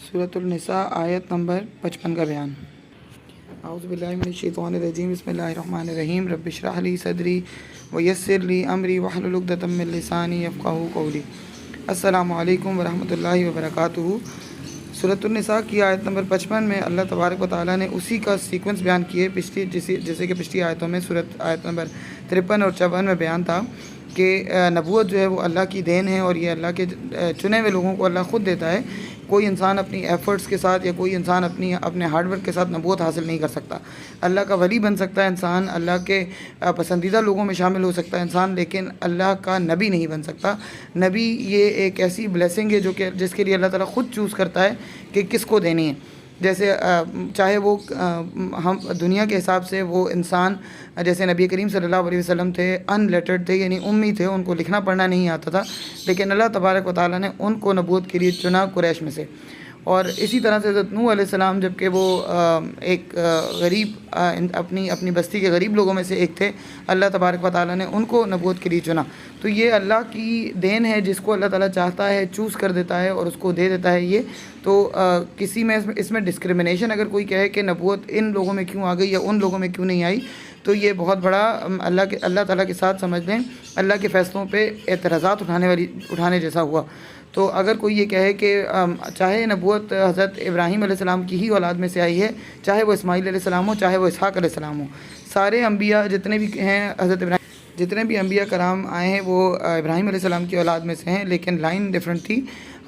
सूरतुल निसा आयत नंबर 55 का बयान। औज़ु बिल्लाहि मिनश्शैतानिर्रजीम बिस्मिल्लाहिर्रहमानिर्रहीम रब्बिश्रह ली सदरी व यस्सिर ली अमरी वहलुल उक़दतम मिन लिसानी यफ़क़हू क़ौली। अस्सलामु अलैकुम व रहमतुल्लाहि व बरकातुहू। सूरतुल निसा की आयत नंबर 55 में अल्लाह तबारक व तआला ने उसी का सीक्वेंस बयान किए जैसे कि पिछली आयतों में सूरत आयत नंबर 53 और 54 में बयान था कि नबूवत जो है वो अल्लाह की देन है और ये अल्लाह के चुने हुए लोगों को अल्लाह ख़ुद देता है। कोई इंसान अपनी एफ़र्ट्स के साथ या कोई इंसान अपने हार्डवर्क के साथ नबूवत हासिल नहीं कर सकता। अल्लाह का वली बन सकता है इंसान, अल्लाह के पसंदीदा लोगों में शामिल हो सकता है इंसान, लेकिन अल्लाह का नबी नहीं बन सकता। नबी ये एक ऐसी ब्लेसिंग है जो कि जिसके लिए अल्लाह ताला ख़ुद चूज़ करता है कि किसको देनी है। जैसे चाहे वो हम दुनिया के हिसाब से वो इंसान जैसे नबी करीम सल्लल्लाहु अलैहि वसल्लम थे, अनलेटर्ड थे, यानी उम्मी थे, उनको लिखना पढ़ना नहीं आता था, लेकिन अल्लाह तबारक व तआला ने उनको नबूवत के लिए चुना कुरैश में से। और इसी तरह से हज़रत नूह अलैहिस्सलाम जबकि वो एक गरीब अपनी बस्ती के गरीब लोगों में से एक थे, अल्लाह तबारक व तआला ने उनको नबूवत के लिए चुना। तो ये अल्लाह की देन है, जिसको अल्लाह ताला चाहता है चूज़ कर देता है और उसको दे देता है ये। तो किसी में इसमें डिस्क्रिमिनेशन अगर कोई कहे कि नबूवत इन लोगों में क्यों आ गई या उन लोगों में क्यों नहीं आई, तो ये बहुत बड़ा अल्लाह ताला के साथ समझ लें अल्लाह के फ़ैसलों पे एतराज़ात उठाने जैसा हुआ। तो अगर कोई ये कहे कि चाहे नबूवत हज़रत इब्राहीम अलैहिस्सलाम की ही औलाद में से आई है, चाहे वो इस्माईल अलैहिस्सलाम हो, चाहे वो इसहाक़ अलैहिस्सलाम हो, सारे अम्बिया जितने भी हैं हज़रत इब्राहीम जितने भी अम्बिया कराम आए हैं वो इब्राहीम अलैहिस्सलाम की औलाद में से हैं, लेकिन लाइन डिफरेंट थी।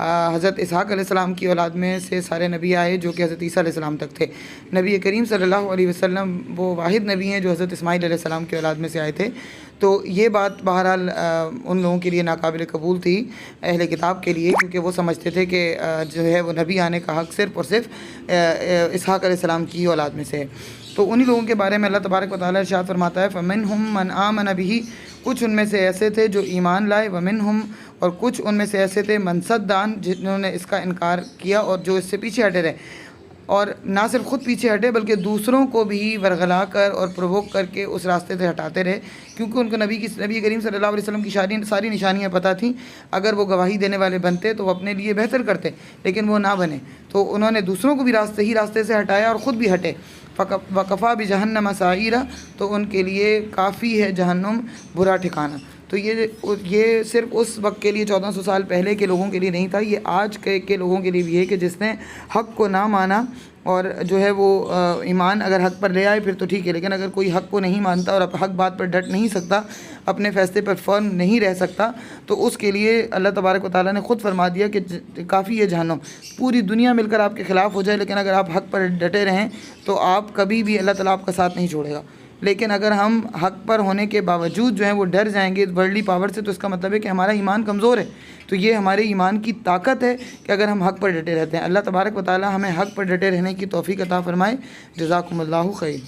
हज़रत इसहाक़ अलैहिस्सलाम की औलाद में से सारे नबी आए जो कि हज़रत ईसा अलैहिस्सलाम तक थे। नबी करीम सल्लल्लाहु अलैहि वसल्लम वो वाहिद नबी हैं जो हज़रत इस्माईल अलैहिस्सलाम की औलाद में से आए थे। तो ये बात बहरहाल उन लोगों के लिए नाकाबिल कबूल थी, अहले किताब के लिए, क्योंकि वो समझते थे कि जो है वो नबी आने का हक़ सिर्फ़ और सिर्फ इसहाक़ अलैहिस्सलाम की औलाद में से है। तो उन्हीं लोगों के बारे में अल्लाह तबारक व तआला इरशाद फरमाता है, फ़मिनहुम मन आमन बिही, कुछ उनमें से ऐसे थे जो ईमान लाए, वमिनहुम, और कुछ उनमें से ऐसे थे मन सद्दान, जिन्होंने इसका इनकार किया और जो इससे पीछे हटे रहे, और ना सिर्फ ख़ुद पीछे हटे बल्कि दूसरों को भी वरगला कर और प्रोवोक करके उस रास्ते से हटाते रहे, क्योंकि उनको नबी करीम सल्लल्लाहु अलैहि वसल्लम की सारी निशानियाँ पता थीं। अगर वो गवाही देने वाले बनते तो वो अपने लिए बेहतर करते, लेकिन वो ना बने, तो उन्होंने दूसरों को भी रास्ते से हटाया और ख़ुद भी हटे। वकफ़ा भी जहन्नम साईरा, तो उनके लिए काफ़ी है जहन्नुम बुरा ठिकाना। तो ये सिर्फ उस वक्त के लिए 1400 साल पहले के लोगों के लिए नहीं था, ये आज के लोगों के लिए भी है कि जिसने हक़ को ना माना और जो है वो ईमान अगर हक़ पर ले आए फिर तो ठीक है, लेकिन अगर कोई हक़ को नहीं मानता और हक़ बात पर डट नहीं सकता, अपने फ़ैसले पर फर्म नहीं रह सकता, तो उसके लिए अल्लाह तबारक व तआला ने ख़ुद फरमा दिया कि काफ़ी है जहन्नुम। पूरी दुनिया मिलकर आपके ख़िलाफ़ हो जाए, लेकिन अगर आप हक़ पर डटे रहें तो आप कभी भी अल्लाह ताला आपका साथ नहीं छोड़ेगा। लेकिन अगर हम हक़ पर होने के बावजूद जो है वो डर जाएंगे वर्ल्डली पावर से, तो इसका मतलब है कि हमारा ईमान कमज़ोर है। तो ये हमारे ईमान की ताकत है कि अगर हम हक़ पर डटे रहते हैं। अल्लाह तबारक व तआला हमें हक़ पर डटे रहने की तौफ़ीक़ अता फ़रमाए। जज़ाकुमुल्लाहु खैर।